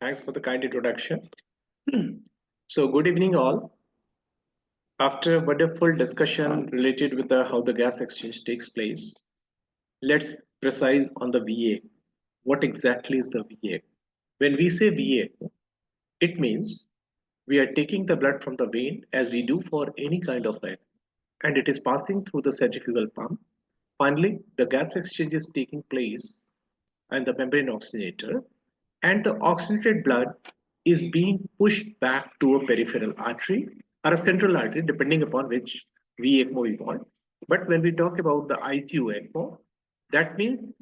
Thanks for the kind introduction. So, good evening, all. After a wonderful discussion related with how the gas exchange takes place, let's precise on the VA. What exactly is the VA? When we say VA, it means we are taking the blood from the vein as we do for any kind of air, and it is passing through the centrifugal pump. Finally, the gas exchange is taking place and the membrane oxygenator, and the oxygenated blood is being pushed back to a peripheral artery or a central artery, depending upon which ECMO we want. But when we talk about the ICU ECMO, that means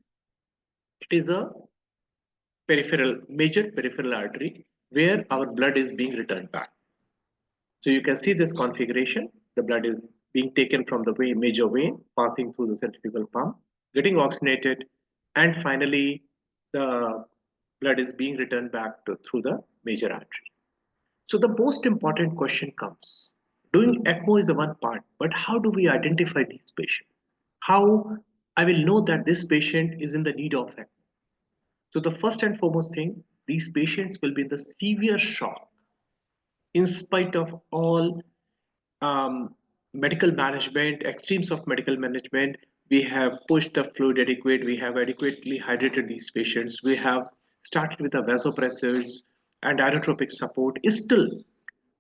it is a major peripheral artery where our blood is being returned back. So you can see this configuration. The blood is being taken from the major vein, passing through the centrifugal pump, getting oxygenated, and finally the blood is being returned back through the major artery. So the most important question comes. Doing ECMO is the one part, but how do we identify these patients? How I will know that this patient is in the need of ECMO? So the first and foremost thing, these patients will be in the severe shock in spite of all medical management, extremes of medical management. We have pushed the fluid adequate, we have adequately hydrated these patients, we have started with the vasopressors and inotropic support. Still,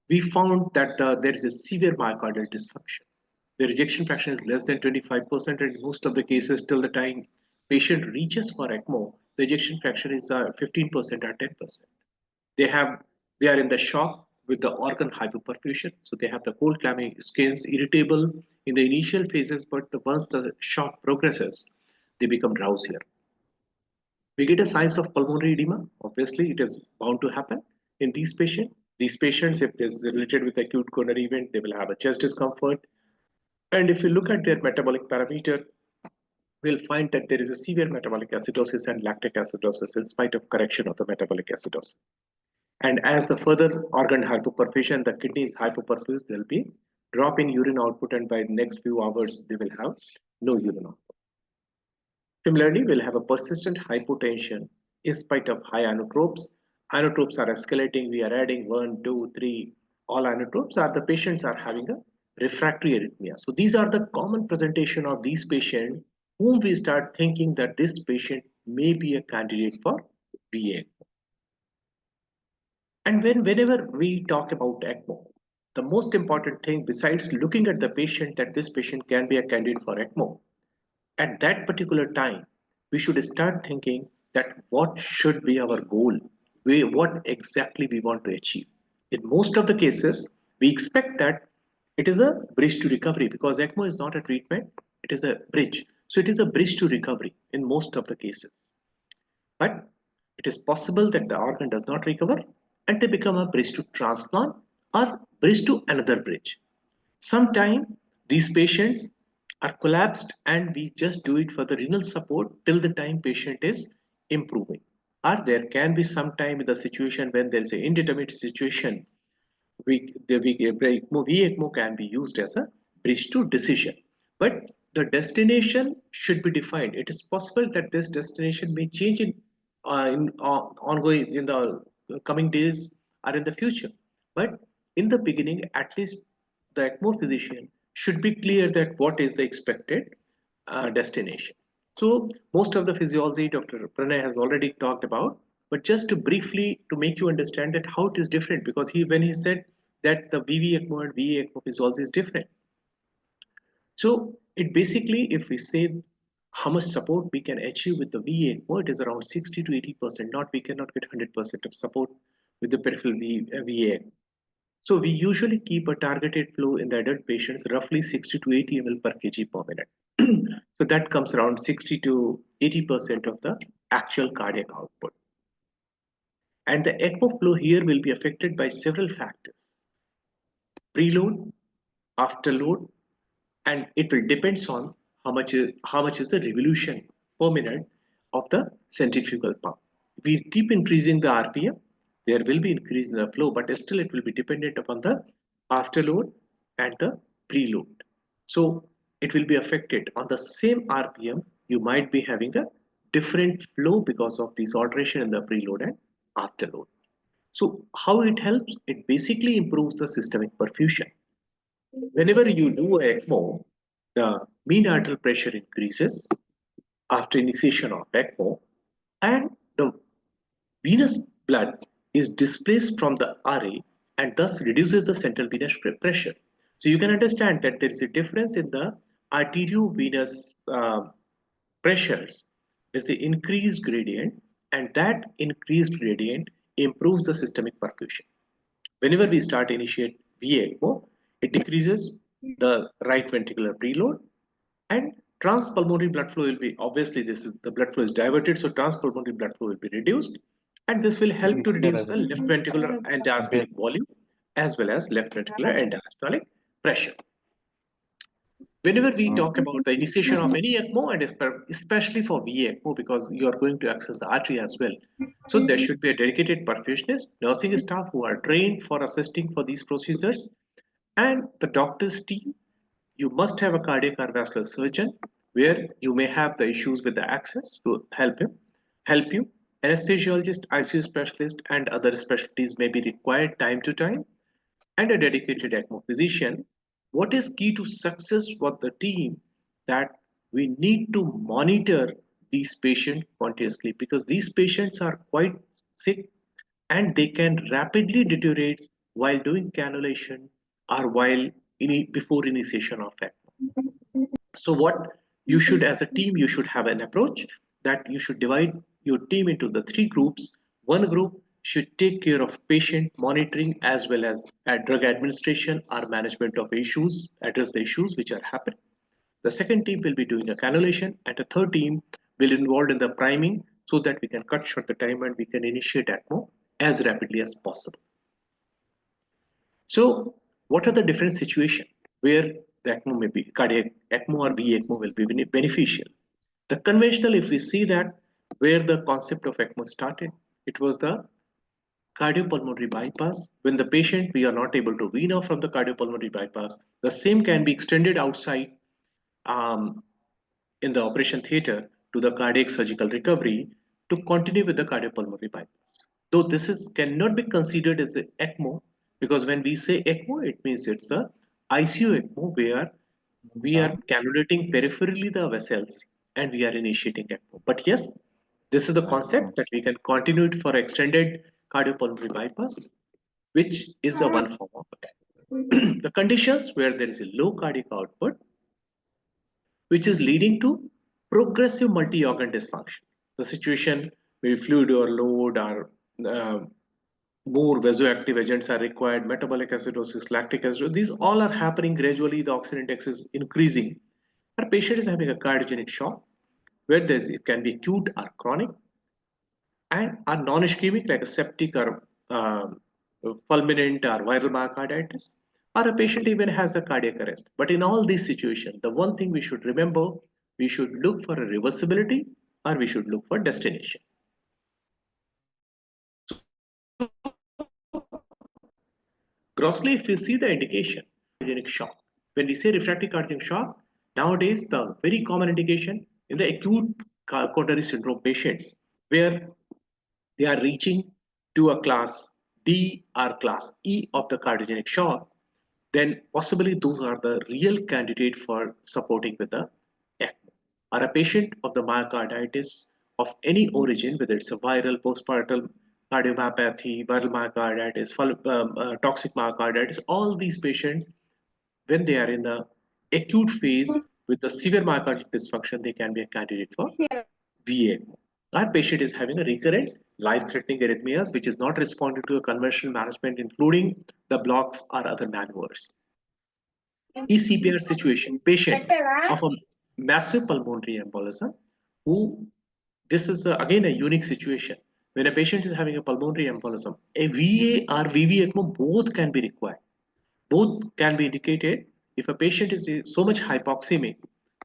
we found that there is a severe myocardial dysfunction. The rejection fraction is less than 25%, and in most of the cases, till the time patient reaches for ECMO, the ejection fraction is 15% or 10%. They have they are in the shock with the organ hypoperfusion, so they have the cold clammy skins, irritable in the initial phases, but once the shock progresses, they become drowsier. We get a signs of pulmonary edema. Obviously, it is bound to happen in these patients. These patients, if this is related with acute coronary event, they will have a chest discomfort. And if you look at their metabolic parameter, we'll find that there is a severe metabolic acidosis and lactic acidosis in spite of correction of the metabolic acidosis. And as the further organ hypoperfusion, the kidney is hypoperfused, there'll be drop in urine output, and by the next few hours, they will have no urine output. Similarly, we'll have a persistent hypotension in spite of high inotropes. Inotropes are escalating. We are adding 1, 2, 3. All inotropes are the patients are having a refractory arrhythmia. So these are the common presentation of these patients whom we start thinking that this patient may be a candidate for VA. And whenever we talk about ECMO, the most important thing besides looking at the patient that this patient can be a candidate for ECMO, at that particular time, we should start thinking that what should be our goal, what exactly we want to achieve. In most of the cases, we expect that it is a bridge to recovery because ECMO is not a treatment, it is a bridge. So it is a bridge to recovery in most of the cases. But it is possible that the organ does not recover and they become a bridge to transplant or bridge to another bridge. Sometimes these patients are collapsed and we just do it for the renal support till the time patient is improving. Or there can be some time in the situation when there is an indeterminate situation, ECMO can be used as a bridge to decision. But the destination should be defined. It is possible that this destination may change ongoing in the coming days or in the future. But in the beginning, at least the ECMO physician should be clear that what is the expected destination. So most of the physiology Dr. Pranay has already talked about, but just to briefly to make you understand that how it is different, because when he said that the VV ECMO and VA ECMO physiology is different. So it basically, if we say how much support we can achieve with the VA ECMO, it is around 60 to 80%. Not we cannot get 100% of support with the peripheral VA. So we usually keep a targeted flow in the adult patients roughly 60 to 80 ml per kg per minute. So that comes around 60 to 80% of the actual cardiac output. And the ECMO flow here will be affected by several factors: preload, afterload, and it will depends on how much is the revolution per minute of the centrifugal pump. We keep increasing the RPM, there will be increase in the flow, but still it will be dependent upon the afterload and the preload. So it will be affected on the same RPM. You might be having a different flow because of this alteration in the preload and afterload. So how it helps? It basically improves the systemic perfusion. Whenever you do ECMO, the mean arterial pressure increases after initiation of ECMO, and the venous blood is displaced from the RA and thus reduces the central venous pressure. So you can understand that there is a difference in the arteriovenous pressures. There's an increased gradient, and that increased gradient improves the systemic perfusion. Whenever we start initiate VA-ECMO, it decreases the right ventricular preload, and transpulmonary blood flow will be, obviously this is the blood flow is diverted, so transpulmonary blood flow will be reduced, and this will help to reduce the left ventricular and diastolic volume as well as left ventricular and diastolic pressure. Whenever we talk about the initiation of any ECMO, and especially for VA ECMO, because you are going to access the artery as well, so there should be a dedicated perfusionist, nursing staff who are trained for assisting for these procedures, and the doctor's team. You must have a cardiac or vascular surgeon where you may have the issues with the access to help you. Anesthesiologist, ICU specialist, and other specialties may be required time to time, and a dedicated ECMO physician. What is key to success for the team? That we need to monitor these patients continuously, because these patients are quite sick and they can rapidly deteriorate while doing cannulation or while before initiation of ECMO. So what you should, as a team, you should have an approach that you should divide your team into the three groups. One group should take care of patient monitoring as well as drug administration or management of issues, address the issues which are happening. The second team will be doing a cannulation, and the third team will involved in the priming so that we can cut short the time and we can initiate ECMO as rapidly as possible. So, what are the different situations where the ECMO may be cardiac ECMO or V ECMO will be beneficial? The conventional, if we see that where the concept of ECMO started, it was the cardiopulmonary bypass. When the patient we are not able to wean off from the cardiopulmonary bypass, the same can be extended outside um, in the operation theater to the cardiac surgical recovery to continue with the cardiopulmonary bypass. Though this is cannot be considered as an ECMO, because when we say ECMO, it means it's a ICU ECMO where we are cannulating peripherally the vessels and we are initiating ECMO. But yes, this is the concept that we can continue it for extended cardiopulmonary bypass, which is a one form of ECMO. The conditions where there is a low cardiac output, which is leading to progressive multi-organ dysfunction. The situation where fluid overload or uh, more vasoactive agents are required, metabolic acidosis, lactic acidosis, these all are happening gradually. The oxygen index is increasing. Our patient is having a cardiogenic shock, where it can be acute or chronic, and are non-ischemic like a septic or fulminant or viral myocarditis, or a patient even has the cardiac arrest. But in all these situations, the one thing we should remember, we should look for a reversibility or we should look for destination. Grossly, if you see the indication, cardiogenic shock. When we say refractory cardiogenic shock, nowadays the very common indication in the acute coronary syndrome patients, where they are reaching to a class D or class E of the cardiogenic shock, then possibly those are the real candidate for supporting with the ECMO. Or a patient of the myocarditis of any origin, whether it's a viral, postpartum cardiomyopathy, viral myocarditis, toxic myocarditis, all these patients, when they are in the acute phase with the severe myocardial dysfunction, they can be a candidate for VA. Our patient is having a recurrent life-threatening arrhythmias which is not responding to a conventional management, including the blocks or other maneuvers. ECPR situation, patient of a massive pulmonary embolism, who this is again a unique situation. When a patient is having a pulmonary embolism, a VA or VV ECMO both can be required. Both can be indicated if a patient is so much hypoxemic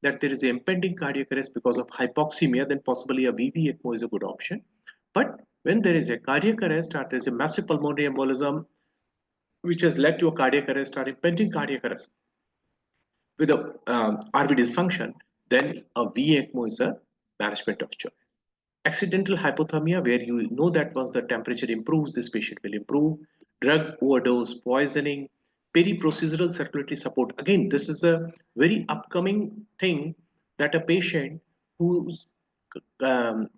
that there is impending cardiac arrest because of hypoxemia, then possibly a VV ECMO is a good option. But when there is a cardiac arrest or there is a massive pulmonary embolism which has led to a cardiac arrest or impending cardiac arrest with a RV dysfunction, then a V ECMO is a management of choice. Accidental hypothermia, where you know that once the temperature improves, this patient will improve. Drug overdose, poisoning, peri-procedural circulatory support. Again, this is a very upcoming thing that a patient whose um,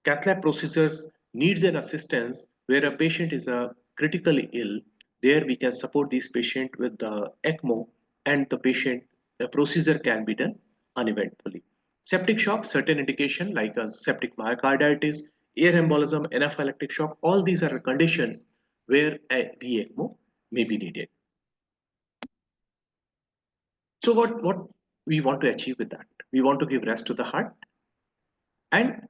cath lab procedures needs an assistance where a patient is critically ill. There we can support this patient with the ECMO, and the procedure can be done uneventfully. Septic shock, certain indication like a septic myocarditis, air embolism, anaphylactic shock, all these are a condition where a ECMO may be needed. So what we want to achieve with that? We want to give rest to the heart, and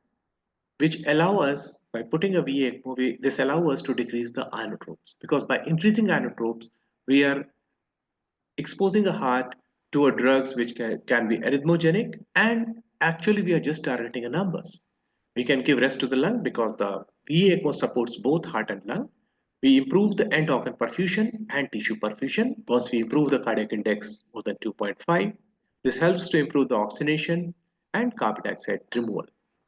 which allow us, by putting a VA, this allow us to decrease the inotropes, because by increasing inotropes we are exposing a heart to a drugs which can be arrhythmogenic, and actually we are just targeting a numbers. We can give rest to the lung because the VA ECMO supports both heart and lung. We improve the end organ perfusion and tissue perfusion once we improve the cardiac index more than 2.5. This helps to improve the oxygenation and carbon dioxide removal.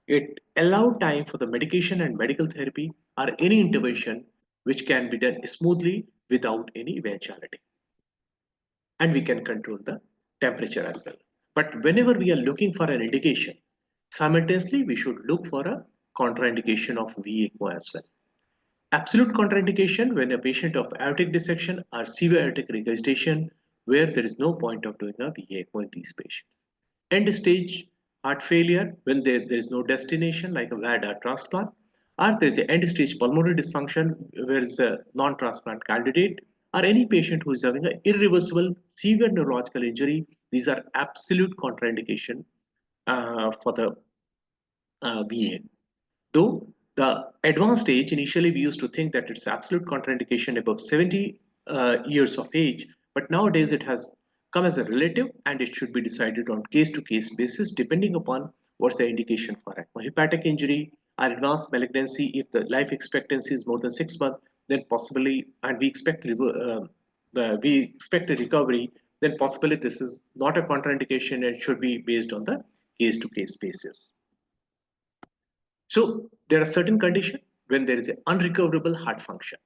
It allows time for the medication and medical therapy or any intervention which can be done smoothly without any eventuality. And we can control the temperature as well. But whenever we are looking for an indication, simultaneously we should look for a contraindication of VECMO as well. Absolute contraindication when a patient of aortic dissection or severe aortic regurgitation, where there is no point of doing a VECMO in these patients. End stage heart failure, when there is no destination like a VAD or transplant, or there is an end stage pulmonary dysfunction where is a non-transplant candidate, or any patient who is having an irreversible severe neurological injury. These are absolute contraindication for the VA. Though the advanced age, initially we used to think that it's absolute contraindication above 70 years of age, but nowadays it has come as a relative, and it should be decided on case to case basis depending upon what's the indication for ECMO. Hepatic injury or advanced malignancy, if the life expectancy is more than 6 months, then possibly, and we expect a recovery, then possibly this is not a contraindication and should be based on the case to case basis. So there are certain conditions when there is an unrecoverable heart function,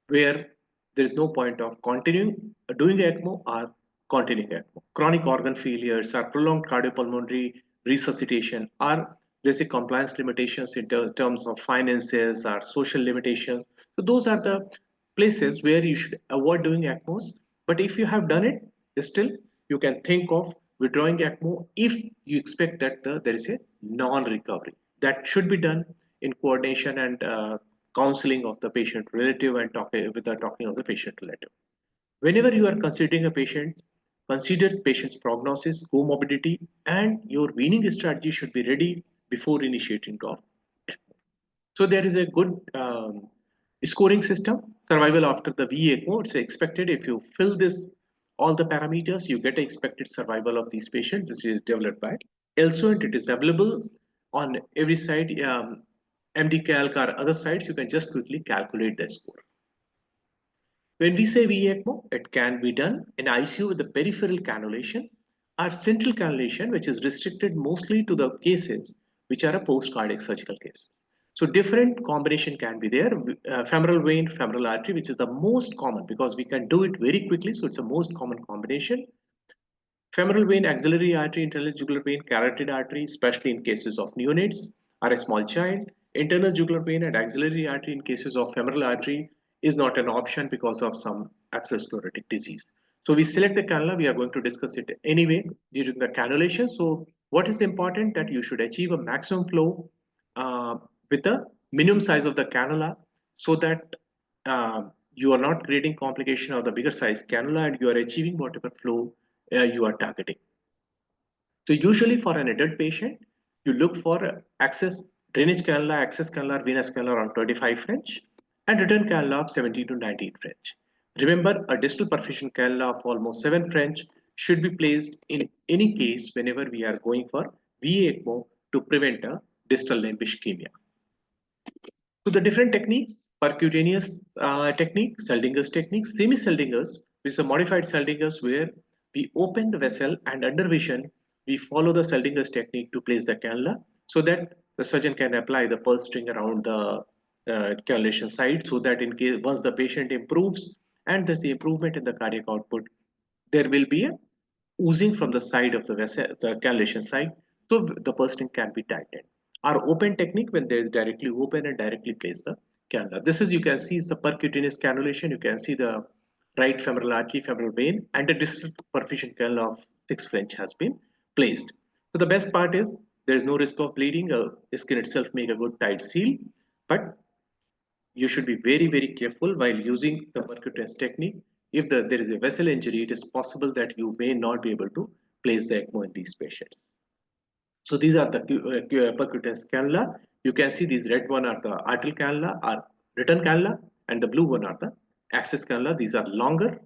where there is no point of continuing doing ECMO or continuing ECMO. Chronic organ failures or prolonged cardiopulmonary resuscitation, or there's a compliance limitations in terms of finances or social limitations. So those are the places where you should avoid doing ECMOs. But if you have done it, still you can think of withdrawing ECMO if you expect that there is a non-recovery. That should be done in coordination and counseling of the patient relative and talking of the patient relative. Whenever you are considering a patient, consider patient's prognosis, comorbidity, and your weaning strategy should be ready before initiating of. So there is a good scoring system. Survival after the VECMO, it's expected if you fill this all the parameters, you get expected survival of these patients. This is developed by ELSO, and it is available on every site. MDCalc or other sites, you can just quickly calculate the score. When we say VECMO, it can be done in ICU with the peripheral cannulation or central cannulation, which is restricted mostly to the cases which are a post-cardiac surgical case. So different combination can be there. Femoral vein, femoral artery, which is the most common because we can do it very quickly. So it's the most common combination. Femoral vein, axillary artery, internal jugular vein, carotid artery, especially in cases of neonates or a small child. Internal jugular vein and axillary artery in cases of femoral artery is not an option because of some atherosclerotic disease. So we select the cannula. We are going to discuss it anyway during the cannulation. So what is important that you should achieve a maximum flow with the minimum size of the cannula, so that you are not creating complication of the bigger size cannula and you are achieving whatever flow you are targeting. So usually for an adult patient, you look for access drainage cannula, access cannula, venous cannula around 25 French, and return cannula of 17 to 19 French. Remember, a distal perfusion cannula of almost 7 French should be placed in any case whenever we are going for VA ECMO to prevent a distal limb ischemia. So the different techniques, percutaneous technique, Seldinger's technique, semi-Seldinger's, which is a modified Seldinger's where we open the vessel and under vision, we follow the Seldinger's technique to place the cannula so that the surgeon can apply the pulse string around the cannulation site, so that in case once the patient improves and there's the improvement in the cardiac output, there will be a oozing from the side of the vessel, the cannulation site, so the pulse string can be tightened. Our open technique, when there is directly open and directly place the cannula. This is, you can see, is the percutaneous cannulation. You can see the right femoral artery, femoral vein, and a distal perfusion cannula of 6 French has been placed. So the best part is there is no risk of bleeding. The skin itself make a good tight seal, but you should be very, very careful while using the percutaneous technique. If there is a vessel injury, it is possible that you may not be able to place the ECMO in these patients. So these are the percutaneous cannula. You can see these red one are the arterial cannula, are return cannula, and the blue one are the access cannula. These are longer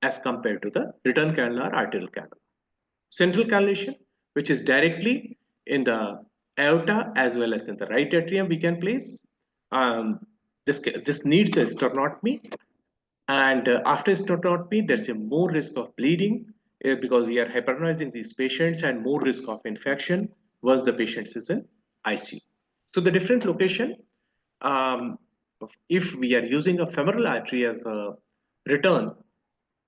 as compared to the return cannula or arterial cannula. Central cannulation, which is directly in the aorta as well as in the right atrium, we can place. Um, this needs a sternotomy, and after sternotomy, there's a more risk of bleeding because we are hypertonizing these patients, and more risk of infection once the patient is in ICU. So the different location, um, if we are using a femoral artery as a return,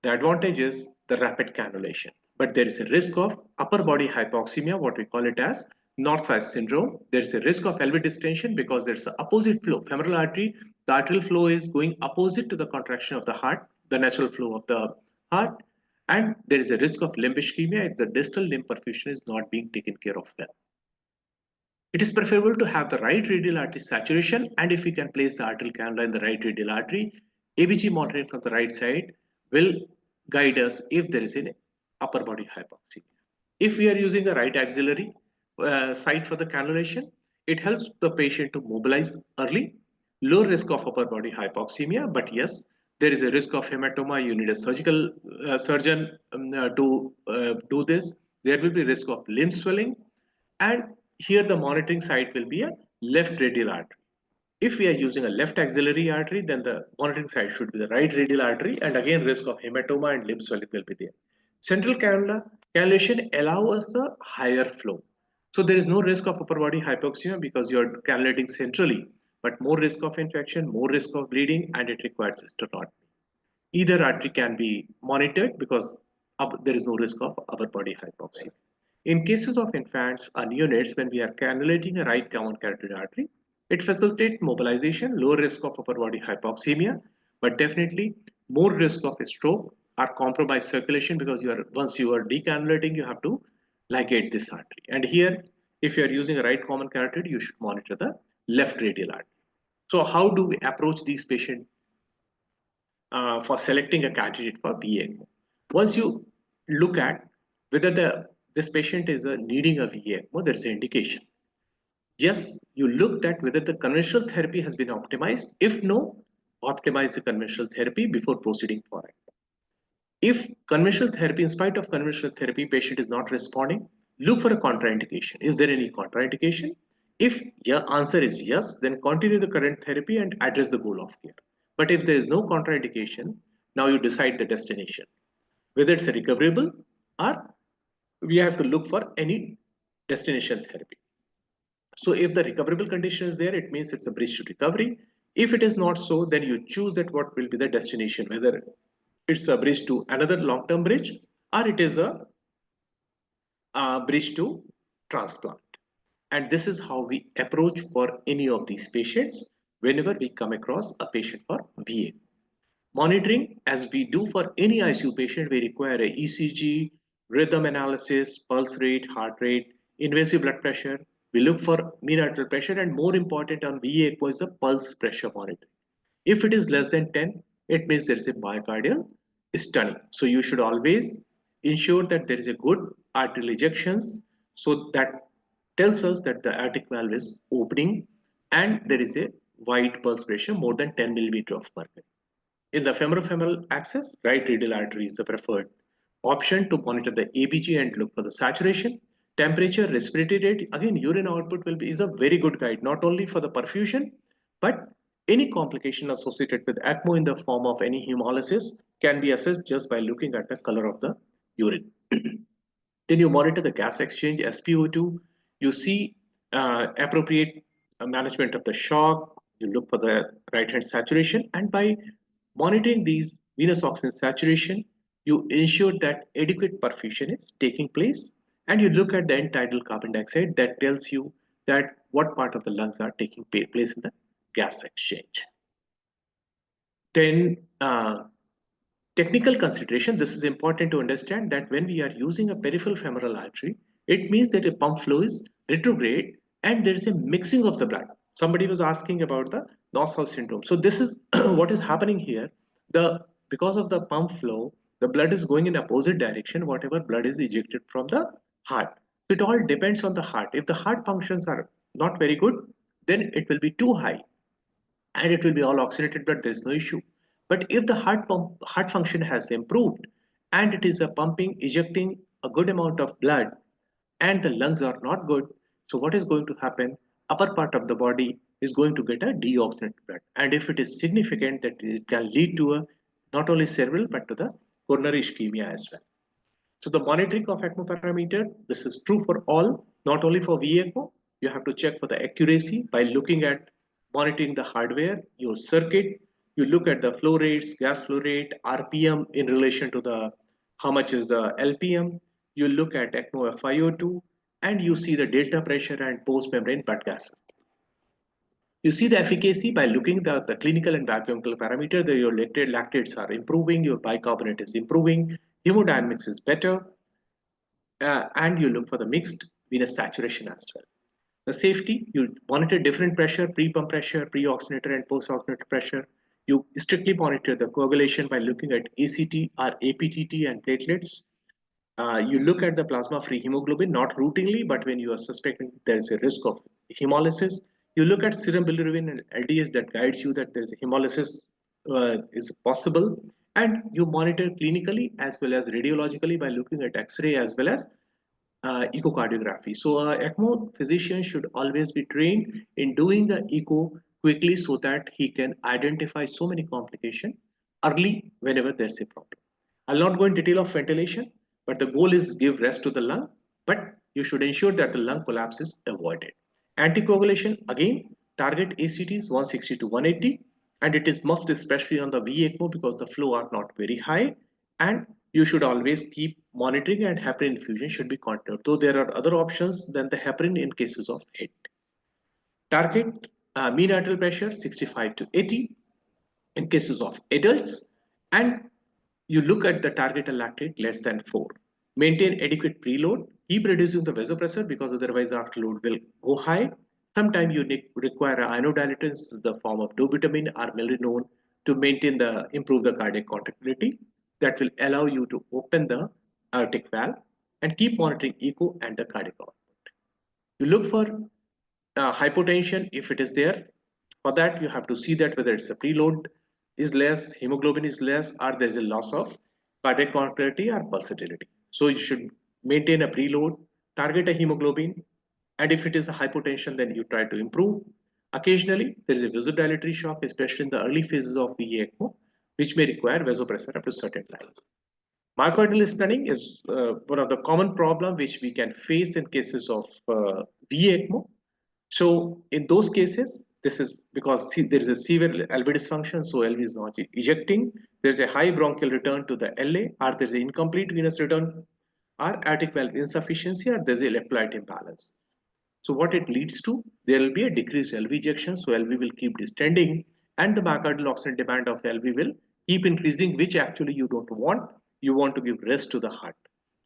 the advantage is the rapid cannulation, but there is a risk of upper body hypoxemia, what we call it as north-south syndrome. There is a risk of LV distension because there's an opposite flow. Femoral artery, the arterial flow is going opposite to the contraction of the heart, the natural flow of the heart, and there is a risk of limb ischemia if the distal limb perfusion is not being taken care of well. It is preferable to have the right radial artery saturation, and if we can place the arterial cannula in the right radial artery, ABG monitoring from the right side will guide us if there is an upper body hypoxemia. If we are using the right axillary site for the cannulation, it helps the patient to mobilize early, low risk of upper body hypoxemia, but yes, there is a risk of hematoma. You need a surgical surgeon to do this. There will be risk of limb swelling, and here the monitoring site will be a left radial artery. If we are using a left axillary artery, then the monitoring site should be the right radial artery, and again risk of hematoma and limb swelling will be there. Central cannula cannulation allow us a higher flow. So there is no risk of upper body hypoxemia because you are cannulating centrally, but more risk of infection, more risk of bleeding, and it requires sternotomy. Either artery can be monitored because there is no risk of upper body hypoxia. In cases of infants or neonates, when we are cannulating a right common carotid artery, it facilitates mobilization, low risk of upper body hypoxemia, but definitely more risk of stroke or compromised circulation because once you are decannulating, you have to ligate this artery. And here, if you are using a right common carotid, you should monitor the left radial artery. So how do we approach these patients for selecting a candidate for VA? Once you look at whether this patient is needing a VA, there is an indication. Yes, you looked at whether the conventional therapy has been optimized. If no, optimize the conventional therapy before proceeding for it. If conventional therapy, in spite of conventional therapy, patient is not responding, look for a contraindication. Is there any contraindication? If your answer is yes, then continue the current therapy and address the goal of care. But if there is no contraindication, now you decide the destination, whether it's a recoverable or we have to look for any destination therapy. So if the recoverable condition is there, it means it's a bridge to recovery. If it is not so, then you choose that what will be the destination, whether it's a bridge to another long-term bridge or it is a bridge to transplant. And this is how we approach for any of these patients whenever we come across a patient for VA. Monitoring, as we do for any ICU patient, we require a ECG, rhythm analysis, pulse rate, heart rate, invasive blood pressure. We look for mean arterial pressure, and more important on VA ECMO is the pulse pressure monitoring. If it is less than 10, it means there is a myocardial stunning. So you should always ensure that there is a good arterial ejections, so that tells us that the aortic valve is opening and there is a wide pulse pressure more than 10 millimeter of mercury. In the femoral axis, right radial artery is the preferred option to monitor the ABG and look for the saturation. Temperature, respiratory rate, again urine output is a very good guide, not only for the perfusion, but any complication associated with ECMO in the form of any hemolysis can be assessed just by looking at the color of the urine. Then you monitor the gas exchange, SpO2. You see appropriate management of the shock, you look for the right hand saturation, and by monitoring these venous oxygen saturation, you ensure that adequate perfusion is taking place, and you look at the end tidal carbon dioxide that tells you that what part of the lungs are taking place in the gas exchange. Then technical consideration, this is important to understand that when we are using a peripheral femoral artery, it means that a pump flow is retrograde and there is a mixing of the blood. Somebody was asking about the North-South syndrome. So this is what is happening here. Because of the pump flow, the blood is going in opposite direction, whatever blood is ejected from the heart. So it all depends on the heart. If the heart functions are not very good, then it will be too high and it will be all oxygenated blood, there is no issue. But if the heart function has improved and it is a pumping, ejecting a good amount of blood and the lungs are not good, so what is going to happen? Upper part of the body is going to get a deoxygenated blood. And if it is significant, that it can lead to a not only cerebral but to the coronary ischemia as well. So the monitoring of ECMO parameter, this is true for all, not only for VECMO. You have to check for the accuracy by looking at monitoring the hardware, your circuit. You look at the flow rates, gas flow rate, RPM in relation to the how much is the LPM. You look at ECMO FiO2, and you see the delta pressure and post-membrane blood gases. You see the efficacy by looking at the clinical and biochemical parameter that your lactates are improving, your bicarbonate is improving, hemodynamics is better, and you look for the mixed venous saturation as well. The safety, you monitor different pressure, pre-pump pressure, pre-oxygenator and post-oxygenator pressure. You strictly monitor the coagulation by looking at ACT or APTT and platelets. You look at the plasma-free hemoglobin, not routinely, but when you are suspecting there is a risk of hemolysis. You look at serum bilirubin and LDH that guides you that there is a hemolysis is possible. And you monitor clinically as well as radiologically by looking at X-ray as well as echocardiography. So ECMO physician should always be trained in doing the echo quickly so that he can identify so many complications early whenever there's a problem. I'll not go in detail of ventilation, but the goal is give rest to the lung, but you should ensure that the lung collapse is avoided. Anticoagulation, again, target ACTs 160 to 180, and it is must especially on the VECMO because the flow are not very high, and you should always keep monitoring and heparin infusion should be continued, though there are other options than the heparin in cases of HIT. Target mean arterial pressure 65 to 80 in cases of adults, and you look at the target lactate less than 4. Maintain adequate preload, keep reducing the vasopressor because otherwise afterload will go high. Sometimes you require ionodilators in the form of dobutamine or milrinone to maintain improve the cardiac contractility that will allow you to open the aortic valve and keep monitoring echo and the cardiac output. You look for hypotension if it is there. For that, you have to see that whether it's a preload is less, hemoglobin is less, or there's a loss of cardiac contractility or pulsatility. So you should maintain a preload, target a hemoglobin, and if it is a hypotension, then you try to improve. Occasionally, there is a vasodilatory shock, especially in the early phases of the ECMO, which may require vasopressor up to certain levels. Myocardial stunning is one of the common problems which we can face in cases of VECMO. So in those cases, this is because there is a severe LV dysfunction, so LV is not ejecting. There's a high bronchial return to the LA, or there's an incomplete venous return, or aortic valve insufficiency, or there's electrolyte imbalance. So what it leads to, there will be a decreased LV ejection, so LV will keep distending, and the myocardial oxygen demand of LV will keep increasing, which actually you don't want. You want to give rest to the heart.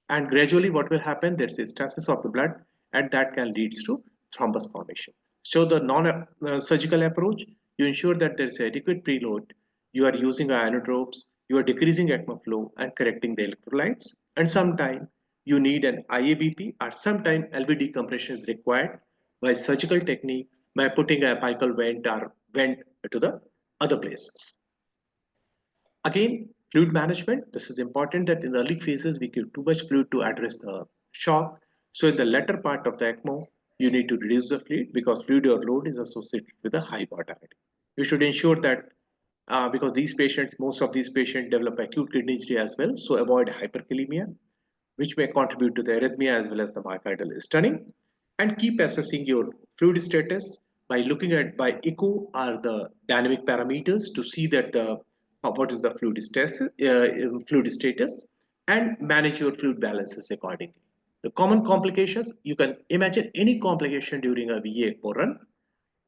And gradually what will happen, there's a stasis of the blood, and that can lead to thrombus formation. So the non-surgical approach, you ensure that there's adequate preload, you are using ionotropes, you are decreasing ECMO flow and correcting the electrolytes, and sometimes you need an IABP, or sometimes LV decompression is required by surgical technique by putting a apical vent or vent to the other places. Again, fluid management. This is important that in the early phases we give too much fluid to address the shock. So in the latter part of the ECMO, you need to reduce the fluid because fluid overload is associated with a high mortality. You should ensure that because most of these patients develop acute kidney injury as well, so avoid hyperkalemia, which may contribute to the arrhythmia as well as the myocardial stunning. and keep assessing your fluid status by looking at by echo or the dynamic parameters to see that the what is the fluid status, and manage your fluid balances accordingly. The common complications, you can imagine any complication during a VA ECMO run,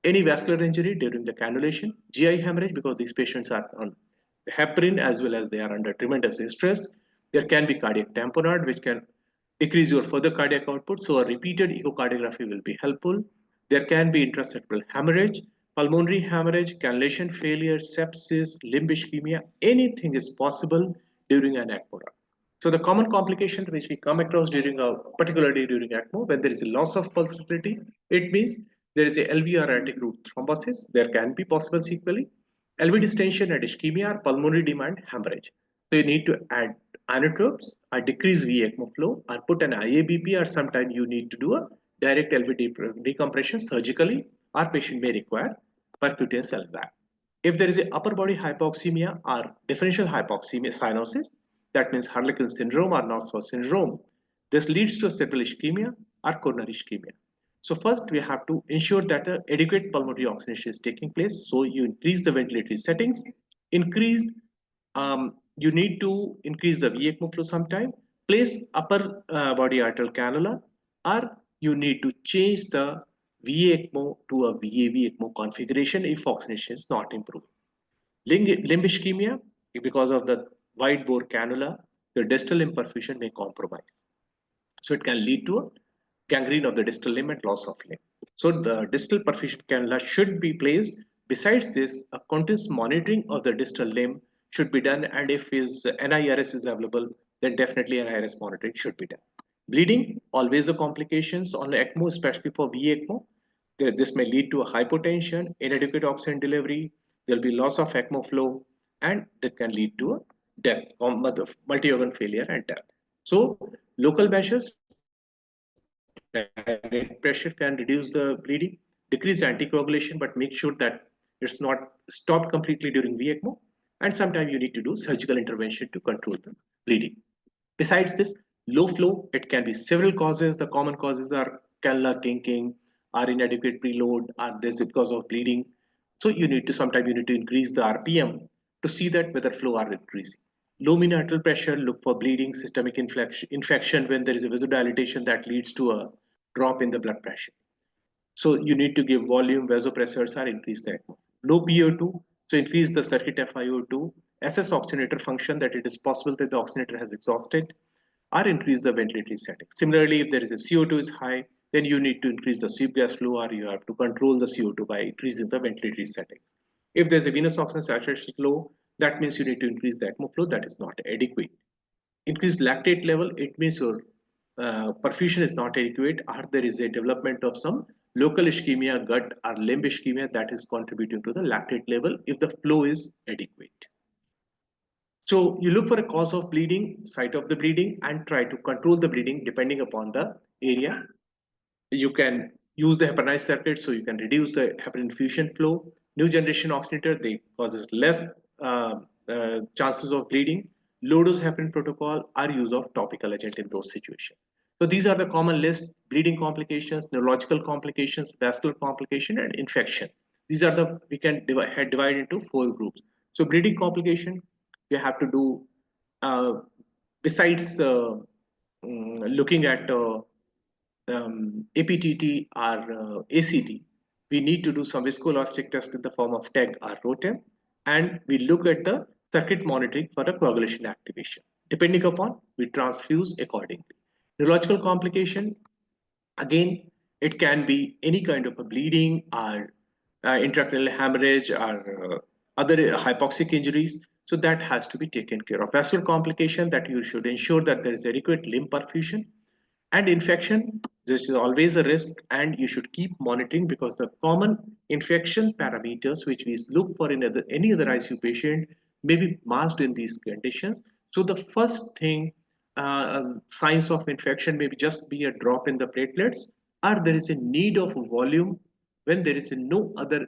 any vascular injury during the cannulation, GI hemorrhage because these patients are on heparin as well as they are under tremendous stress. There can be cardiac tamponade which can decrease your further cardiac output. So a repeated echocardiography will be helpful. There can be intraseptal hemorrhage, pulmonary hemorrhage, cannulation failure, sepsis, limb ischemia. Anything is possible during an ECMO run. So the common complication which we come across during particularly during ECMO, when there is a loss of pulsatility, it means there is a LV or aortic root thrombosis. There can be possible sequelae, LV distension and ischemia, or pulmonary demand hemorrhage. So you need to add inotropes or decrease V ECMO flow or put an IABP, or sometimes you need to do a direct LV decompression surgically, or patient may require percutaneous LVAC. If there is a upper body hypoxemia or differential hypoxemia cyanosis, that means Harlequin syndrome or Knox syndrome, this leads to cerebral ischemia or coronary ischemia. So first we have to ensure that adequate pulmonary oxygenation is taking place. So you increase the ventilatory settings, increase you need to increase the VECMO flow sometime, place upper body arterial cannula, or you need to change the VECMO to a VAV ECMO configuration if oxygenation is not improved. Limb ischemia, because of the wide bore cannula, the distal limb perfusion may compromise. So it can lead to a gangrene of the distal limb and loss of limb. So the distal perfusion cannula should be placed. Besides this, a continuous monitoring of the distal limb should be done, and if his NIRS is available, then definitely NIRS monitoring should be done. Bleeding, always a complications on ECMO, especially for VECMO. This may lead to a hypotension, inadequate oxygen delivery, there will be loss of ECMO flow, and that can lead to a death, multi-organ failure and death. So local measures, direct pressure can reduce the bleeding, decrease anticoagulation, but make sure that it's not stopped completely during VECMO. And sometimes you need to do surgical intervention to control the bleeding. Besides this, low flow, it can be several causes. The common causes are cannula kinking, or inadequate preload, or this is because of bleeding. So you need to sometimes you need to increase the RPM to see that whether flow are increasing. Low mean arterial pressure, look for bleeding, systemic infection when there is a vasodilatation that leads to a drop in the blood pressure. So you need to give volume, vasopressors, or increase the ECMO. Low PO2, so increase the circuit FiO2, assess oxygenator function that it is possible that the oxygenator has exhausted, or increase the ventilatory setting. Similarly, if there is a CO2 is high, then you need to increase the sweep gas flow, or you have to control the CO2 by increasing the ventilatory setting. If there's a venous oxygen saturation low, that means you need to increase the ECMO flow that is not adequate. Increased lactate level, it means your perfusion is not adequate, or there is a development of some local ischemia, gut or limb ischemia that is contributing to the lactate level if the flow is adequate. So you look for a cause of bleeding, site of the bleeding, and try to control the bleeding depending upon the area. You can use the heparinized circuit, so you can reduce the heparin infusion flow. New generation oxygenator, they causes less chances of bleeding. Low dose heparin protocol or use of topical agent in those situations. So these are the common list: bleeding complications, neurological complications, vascular complication, and infection. These are the we can divide into 4 groups. So bleeding complication, you have to do besides looking at APTT or ACT, we need to do some viscoelastic test in the form of TEG or ROTEM, and we look at the circuit monitoring for the coagulation activation. Depending upon, we transfuse accordingly. Neurological complication, again, it can be any kind of a bleeding or intracranial hemorrhage or other hypoxic injuries. So that has to be taken care of. Vascular complication, that you should ensure that there is adequate limb perfusion. And infection, this is always a risk, and you should keep monitoring because the common infection parameters which we look for in any other ICU patient may be masked in these conditions. So the first thing, signs of infection may just be a drop in the platelets, or there is a need of volume when there is no other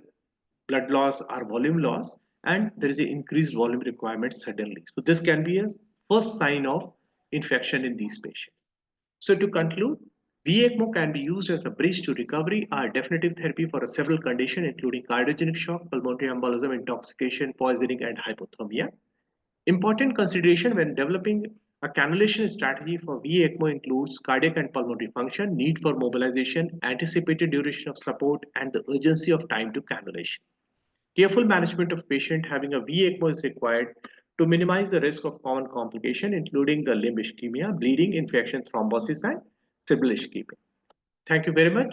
blood loss or volume loss, and there is an increased volume requirement suddenly. So this can be a first sign of infection in these patients. So to conclude, VECMO can be used as a bridge to recovery or definitive therapy for several conditions, including cardiogenic shock, pulmonary embolism, intoxication, poisoning, and hypothermia. Important consideration when developing a cannulation strategy for VECMO includes cardiac and pulmonary function, need for mobilization, anticipated duration of support, and the urgency of time to cannulation. Careful management of patient having a VECMO is required to minimize the risk of common complication, including the limb ischemia, bleeding, infection, thrombosis, and cerebral ischemia. Thank you very much.